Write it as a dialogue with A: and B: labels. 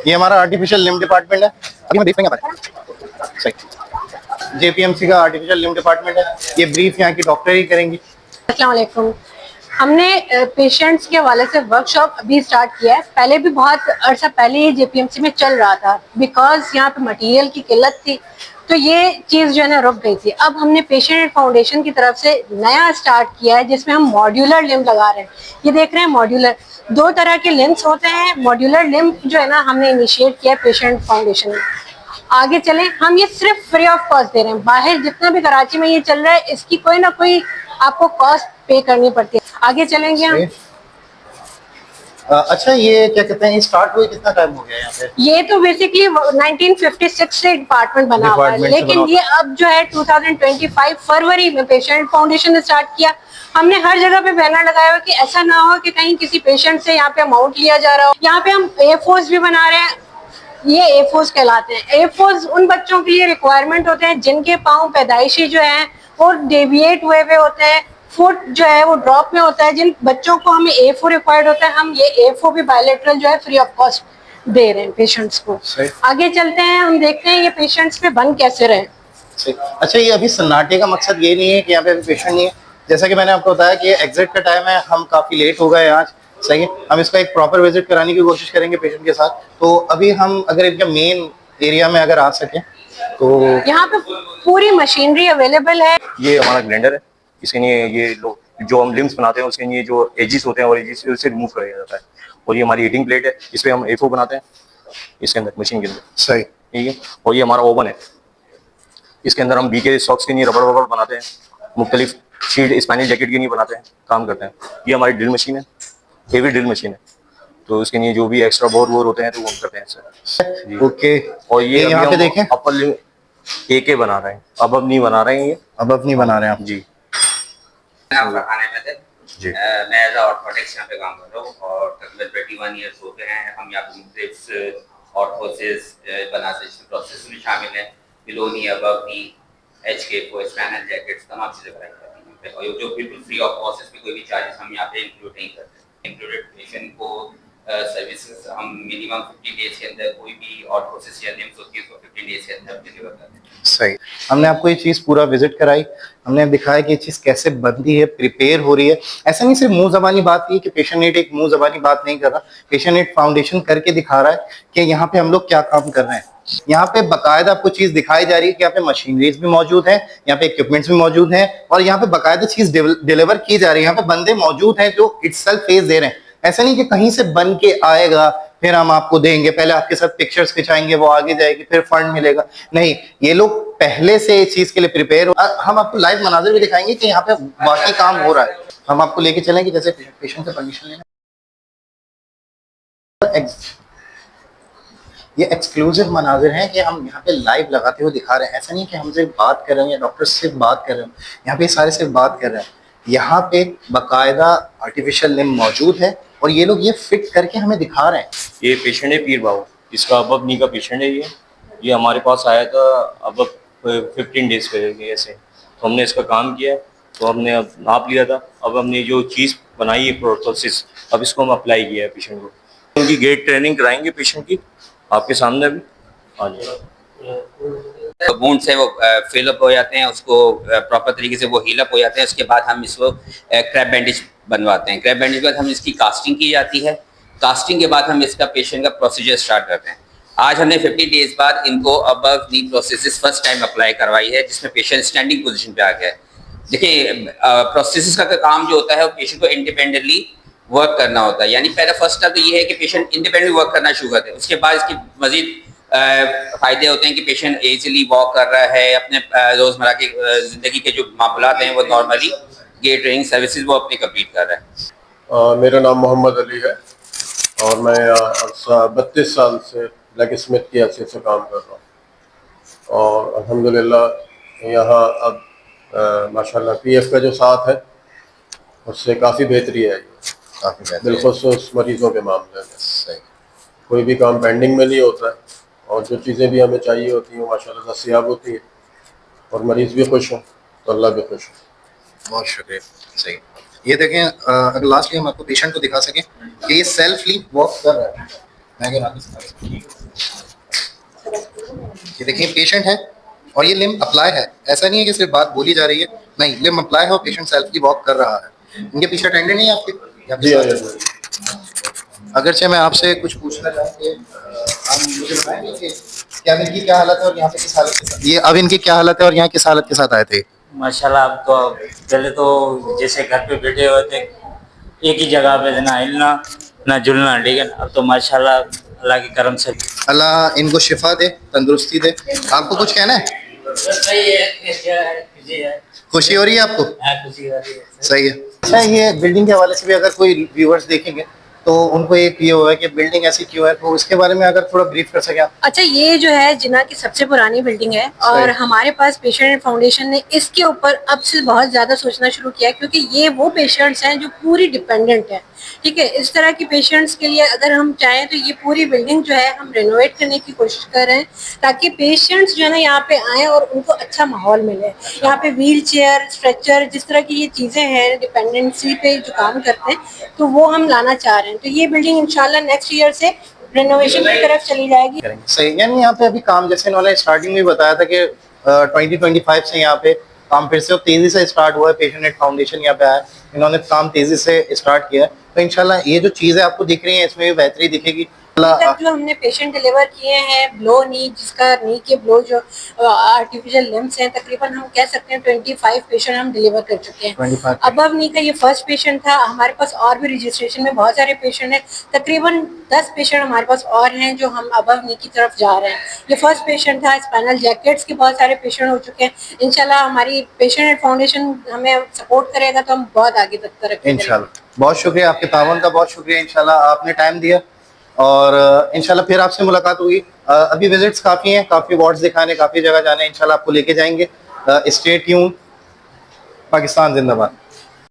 A: ये हमारा artificial limb department है। अभी हम देख लेंगे हमारे सही जेपीएमसी का आर्टिफिशियल लिम्ब डिपार्टमेंट है। ये ब्रीफ यहाँ की डॉक्टर ही करेंगी।
B: अस्सलाम वालेकुम। हमने पेशेंट्स के हवाले से वर्कशॉप अभी स्टार्ट किया है। पहले भी बहुत अर्सा पहले ही जेपीएमसी में चल रहा था, बिकॉज यहाँ पे मटेरियल की किल्लत थी, तो ये चीज़ जो है ना रुक गई थी। अब हमने पेशेंट फाउंडेशन की तरफ से नया स्टार्ट किया है, जिसमें हम मॉड्यूलर लिम्ब लगा रहे हैं। ये देख रहे हैं मॉड्यूलर, दो तरह के लिम्ब्स होते हैं। मॉड्यूलर लिम्ब जो है ना हमने इनिशिएट किया है पेशेंट फाउंडेशन में। आगे चलें, हम ये सिर्फ फ्री ऑफ कॉस्ट दे रहे हैं। बाहर जितना भी कराची में ये चल रहा है, इसकी कोई ना कोई आपको कॉस्ट पे करनी पड़ती है। आगे चलेंगे हम।
A: अच्छा, ये क्या कहते हैं, स्टार्ट हुए कितना टाइम हो गया यहाँ पे?
B: ये तो बेसिकली 1956 से डिपार्टमेंट बना हुआ है, लेकिन ये अब जो है 2025 फरवरी में पेशेंट फाउंडेशन ने स्टार्ट किया। हमने हर जगह पे बैनर लगाया हुआ कि ऐसा ना हो कि कहीं किसी पेशेंट से यहाँ पे अमाउंट लिया जा रहा हो। यहाँ पे हम A4s भी बना रहे हैं। ये A4s कहलाते हैं। A4s उन बच्चों के लिए रिक्वायरमेंट होते हैं जिनके पाँव पैदाइशी जो है वो डेविएट हुए हुए होते हैं, फुट जो है वो ड्रॉप में होता है। जिन बच्चों को हमें A4 रिक्वायर्ड होता है, हम ये A4 भी बायोलेटरल जो है फ्री ऑफ कॉस्ट दे रहे हैं पेशेंट्स को। आगे चलते हैं, हम देखते हैं ये पेशेंट्स पे बन कैसे रहे।
A: अच्छा, ये अभी सन्नाटे का मकसद ये नहीं है कि यहाँ पे पेशेंट नहीं है। जैसा कि मैंने आपको बताया कि एग्जिट का टाइम है, हम काफ़ी लेट हो गए आज। सही है, हम इसका एक प्रॉपर विजिट कराने की कोशिश करेंगे पेशेंट के साथ। तो अभी हम अगर इनके मेन एरिया में अगर आ सकें तो
B: यहाँ पे पूरी मशीनरी अवेलेबल है।
C: ये हमारा ग्राइंडर है, इसके लिए ये लोग जो हम लिम्स बनाते हैं उसके लिए जो एजिस होते हैं और एजिस से रिमूव किया जाता है। और ये हमारी हीटिंग प्लेट है, इस पर हम A4 बनाते हैं इसके अंदर, मशीन के अंदर।
A: सही,
C: ठीक है। और ये हमारा ओवन है, इसके अंदर हम BK सॉक्स के लिए रबड़ वबड़ बनाते हैं, मुख्तलिफ शीट स्पाइनल जैकेट के लिए बनाते हैं, काम करते हैं। ये हमारी ड्रिल मशीन है, हेवी ड्रिल मशीन है, तो इसके लिए जो भी एक्स्ट्रा बोर होते हैं तो वो हम करते हैं सर।
A: ओके।
C: और ये
A: यहाँ पे देखें,
C: अपर AK बना रहे हैं, अब नहीं बना रहे हैं, ये
A: अब नहीं बना रहे हैं आप
C: जी।
D: जी, मैं एज ऑर्थोटिक्स यहाँ पे काम कर रहा हूँ और तकरीबन 21 ईयर्स हो गए हैं। हम यहाँ पे मुख्तलिफ ऑर्थोसिस बनाते हैं, प्रोसेस में शामिल हैं, बिलो नी, अबव नी, HK को स्पैनल जैकेट्स तमाम चीज़ें बनाई जाती हैं, और जो बिल्कुल फ्री ऑफ कॉस्ट में कोई भी चार्जेस हम यहाँ पे इंक्लूड नहीं करते। इंक्लूडेड पेशेंट को सर्विसेज हम मिनिमम 50 डेज के अंदर कोई भी ऑर्थोसिस या लिम्स होती है तो 50 डेज के अंदर डिलीवर करते हैं।
A: सही, हमने आपको ये चीज़ पूरा विजिट कराई, हमने दिखाया कि ये चीज़ कैसे बनती है, प्रिपेयर हो रही है। ऐसा नहीं सिर्फ मुंह जबानी बात नहीं है कि पेशेंट नेट एक मुंह जबानी बात नहीं कर रहा, पेशेंट नेट फाउंडेशन करके दिखा रहा है कि यहाँ पे हम लोग क्या काम कर रहे हैं। यहाँ पे बकायदा आपको चीज़ दिखाई जा रही है कि यहाँ पे मशीनरीज भी मौजूद है, यहाँ पे इक्विपमेंट्स भी मौजूद हैं, और यहाँ पे बकायदा चीज़ डिलीवर की जा रही है। यहाँ पे बंदे मौजूद हैं जो इटसेल्फ फेस दे रहे हैं। ऐसा नहीं कि कहीं से बन के आएगा फिर हम आपको देंगे, पहले आपके साथ पिक्चर्स खिंचाएंगे, वो आगे जाएगी, फिर फंड मिलेगा। नहीं, ये लोग पहले से इस चीज के लिए प्रिपेयर हो। हम आपको लाइव मनाजिर भी दिखाएंगे कि यहाँ पे वाकई काम हो रहा है। हम आपको लेके चलेंगे, जैसे पेशेंट से परमिशन लेना। ये एक्सक्लूसिव मनाजिर हैं कि हम यहाँ पे लाइव लगाते हुए दिखा रहे हैं। ऐसा नहीं कि हम सिर्फ बात कर रहे हैं या डॉक्टर सिर्फ बात कर रहे हैं, यहाँ पे सारे सिर्फ बात कर रहे हैं। यहाँ पे बाकायदा आर्टिफिशियल लिम्ब मौजूद है और ये लोग ये फिट करके हमें दिखा रहे हैं।
C: ये पेशेंट है पीर बाबू, इसका अब नी का पेशेंट है। ये हमारे पास आया था अब 15 डेज पहले ऐसे, तो हमने इसका काम किया, तो हमने अब नाप लिया था। अब हमने जो चीज़ बनाई है प्रोसेस, अब इसको हम अप्लाई किया है पेशेंट को। उनकी गेट ट्रेनिंग कराएंगे पेशेंट की आपके सामने भी। हाँ जी,
D: वुंड से वो फिल अप हो जाते हैं, उसको प्रॉपर तरीके से वो हील अप हो जाते हैं। उसके बाद हम इसको क्रैब बैंडेज बनवाते हैं। क्रैब बैंडेज के बाद हम इसकी कास्टिंग की जाती है। कास्टिंग के बाद हम इसका पेशेंट का प्रोसीजर स्टार्ट करते हैं। आज हमने 50 डेज बाद इनको अबव नी प्रोसेसिस फर्स्ट टाइम अप्लाई करवाई है, जिसमें पेशेंट स्टैंडिंग पोजीशन पे आ गया है। देखिए, प्रोसेसिस का काम जो होता है वो पेशेंट को इंडिपेंडेंटली वर्क करना होता है। यानी पहला फर्स्ट स्टेप तो ये है कि पेशेंट इंडिपेंडेंटली वर्क करना शुरू करते हैं। उसके बाद इसके मजीद फायदे होते हैं कि पेशेंट इजीली वॉक कर रहा है, अपने रोजमर्रा की जिंदगी के जो मामलात हैं वो नॉर्मली गेट ट्रेनिंग सर्विसेज वो अपनी कंप्लीट कर रहा है।
E: मेरा नाम मोहम्मद अली है और मैं 32 साल से ब्लैक स्मिथ की हैसियत से काम कर रहा हूँ। और अल्हम्दुलिल्लाह यहाँ अब माशाल्लाह PF का जो साथ है उससे काफ़ी बेहतरी है, काफ़ी बिलखुसूस मरीज़ों के मामले में। कोई भी काम पेंडिंग में नहीं होता है और जो चीज़ें भी हमें चाहिए होती हैं वो माशाल्लाह दस्तयाब होती है और मरीज़ भी खुश हों तो अल्लाह भी खुश हो।
A: बहुत शुक्रिया। सही, ये देखें, अगर लास्टली हम आपको पेशेंट को दिखा सकें कि ये सेल्फली वॉक कर रहा है। मैं अगर ये देखिए पेशेंट है और ये लिम्ब अप्लाई है, ऐसा नहीं है कि सिर्फ बात बोली जा रही है, नहीं लिम्ब अप्लाई है और पेशेंट सेल्फली वॉक कर रहा है। इनके पीछे अटेंडेंट नहीं है आपके?
E: जी हाँ।
A: अगरचे मैं आपसे कुछ पूछना चाहूँ कि आप मुझे बताएंगे कि क्या इनकी क्या हालत है और यहाँ पे किस हालत के साथ, ये अब इनकी क्या हालत है और यहाँ किस हालत के साथ आए थे?
F: माशाल्लाह अब तो पहले तो जैसे घर पे बैठे हुए थे एक ही जगह पे ना हिलना ना झुलना, ठीक है। अब तो माशाल्लाह अल्लाह के करम से
A: अल्लाह इनको शिफा दे, तंदुरुस्ती दे। आपको कुछ कहना है? खुशी हो रही है आपको? सही है। अच्छा, ये बिल्डिंग के हवाले से भी अगर कोई व्यूअर्स देखेंगे तो उनको एक ये हुआ है कि बिल्डिंग ऐसी क्यों है, तो उसके बारे में अगर थोड़ा ब्रीफ कर सके आप।
B: अच्छा, ये जो है जिन्ना की सबसे पुरानी बिल्डिंग है और हमारे पास पेशेंट फाउंडेशन ने इसके ऊपर अब से बहुत ज्यादा सोचना शुरू किया, क्योंकि ये वो पेशेंट्स हैं जो पूरी डिपेंडेंट है, ठीक है। इस तरह के पेशेंट्स के लिए अगर हम चाहें तो ये पूरी बिल्डिंग जो है हम रेनोवेट करने की कोशिश कर रहे हैं, ताकि पेशेंट्स जो है ना यहाँ पे आए और उनको अच्छा माहौल मिले। यहाँ पे व्हील चेयर, स्ट्रेचर, जिस तरह की ये चीजें हैं डिपेंडेंसी पे जो काम करते हैं, तो वो हम लाना चाह रहे हैं। तो ये बिल्डिंग इंशाल्लाह नेक्स्ट ईयर से रेनोवेशन की तरफ चली जाएगी।
A: सही, यानी यहाँ पे अभी काम जैसे इन्होंने स्टार्टिंग में बताया था कि 2025 से यहाँ पे काम फिर से तेजी से स्टार्ट हुआ है। पेशेंट फाउंडेशन यहाँ पे आया, इन्होंने काम तेजी से स्टार्ट किया है, तो इंशाल्लाह ये जो चीजें आपको दिख रही हैं इसमें भी बेहतरी दिखेगी।
B: अभी तक जो हमने पेशेंट डिलीवर किए हैं ब्लो नी, जिसका नी के ब्लो जो आर्टिफिशियल लिम्स हैं, तकरीबन हम कह सकते हैं 25 पेशेंट हम डिलीवर कर चुके हैं।
A: 25
B: अबव नी का ये फर्स्ट पेशेंट था। हमारे पास और भी रजिस्ट्रेशन में बहुत सारे पेशेंट हैं, तकरीबन 10 पेशेंट हमारे पास और हैं जो हम अबव नी की तरफ जा रहे हैं। ये फर्स्ट पेशेंट था। स्पाइनल जैकेट्स के बहुत सारे पेशेंट हो चुके हैं। इंशाल्लाह हमारी पेशेंट फाउंडेशन हमें सपोर्ट करेगा तो हम बहुत आगे तक तरक्की करेंगे
A: इंशाल्लाह। बहुत शुक्रिया, आपके तावन का बहुत शुक्रिया। इंशाल्लाह आपने टाइम दिया और इंशाल्लाह फिर आपसे मुलाकात होगी। अभी विजिट्स काफ़ी हैं, काफ़ी वार्ड्स दिखाने, काफ़ी जगह जाने, इंशाल्लाह आपको लेके जाएंगे। Stay tuned. पाकिस्तान जिंदाबाद।